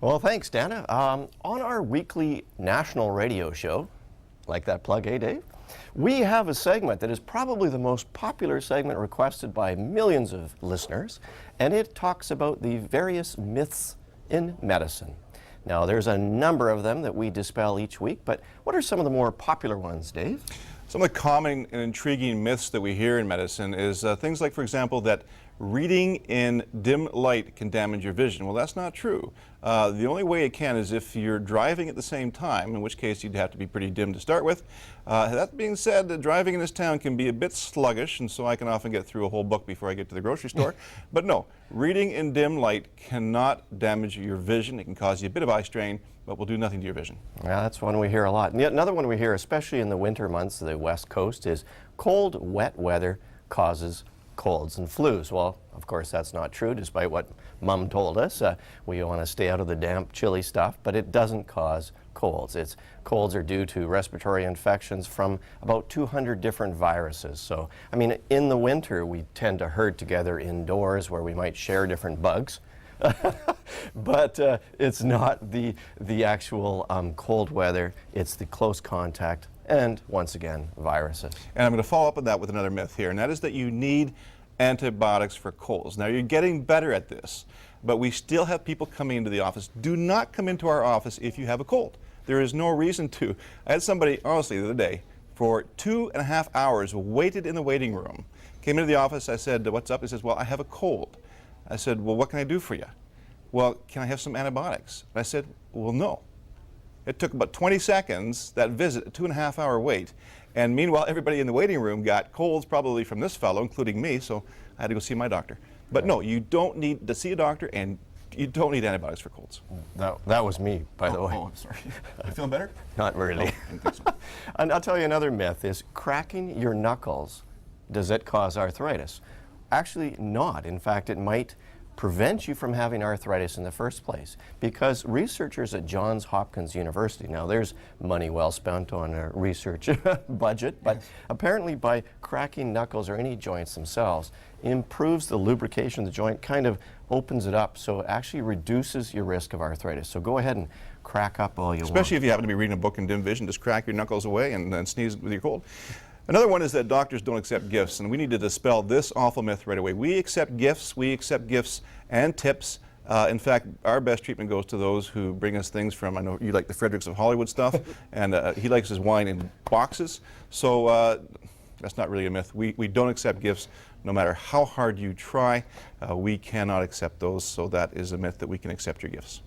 Well, thanks, Dana. On our weekly national radio show, like that plug, eh, Dave? We have a segment that is probably the most popular segment requested by millions of listeners, and it talks about the various myths in medicine. Now, there's a number of them that we dispel each week, but what are some of the more popular ones, Dave? Some of the common and intriguing myths that we hear in medicine is things like, for example, that reading in dim light can damage your vision. Well, that's not true. The only way it can is if you're driving at the same time, in which case you'd have to be pretty dim to start with. That being said, driving in this town can be a bit sluggish, and so I can often get through a whole book before I get to the grocery store. But no, reading in dim light cannot damage your vision. It can cause you a bit of eye strain, but will do nothing to your vision. Yeah, that's one we hear a lot. And yet another one we hear, especially in the winter months of the West Coast, is cold, wet weather causes colds and flus. Well, of course, that's not true, despite what Mom told us. We want to stay out of the damp, chilly stuff, but it doesn't cause colds. Colds are due to respiratory infections from about 200 different viruses. So, I mean, in the winter, we tend to herd together indoors where we might share different bugs. But it's not the actual cold weather, it's the close contact and, once again, viruses. And I'm going to follow up on that with another myth here, and that is that you need antibiotics for colds. Now, you're getting better at this, but we still have people coming into the office. Do not come into our office if you have a cold. There is no reason to. I had somebody, honestly, the other day, for 2.5 hours, waited in the waiting room. Came into the office, I said, "What's up?" He says, "Well, I have a cold." I said, "Well, what can I do for you?" "Well, can I have some antibiotics?" And I said, "Well, no." It took about 20 seconds, that visit, a 2.5 hour wait. And meanwhile, everybody in the waiting room got colds, probably from this fellow, including me, so I had to go see my doctor. But no, you don't need to see a doctor, and you don't need antibiotics for colds. That was me, by the way. Oh, I'm sorry. You feeling better? Not really. Oh, I didn't think so. And I'll tell you another myth is cracking your knuckles, does it cause arthritis? Actually not. In fact, it might prevent you from having arthritis in the first place, because researchers at Johns Hopkins University, now there's money well spent on a research budget, but apparently by cracking knuckles or any joints themselves improves the lubrication of the joint, kind of opens it up, so it actually reduces your risk of arthritis. So go ahead and crack up all you want. Especially if you happen to be reading a book in dim vision, just crack your knuckles away and then sneeze with your cold. Another one is that doctors don't accept gifts, and we need to dispel this awful myth right away. We accept gifts and tips. In fact, our best treatment goes to those who bring us things from, I know you like the Fredericks of Hollywood stuff, and he likes his wine in boxes. So that's not really a myth. We don't accept gifts no matter how hard you try. We cannot accept those, so that is a myth that we can accept your gifts.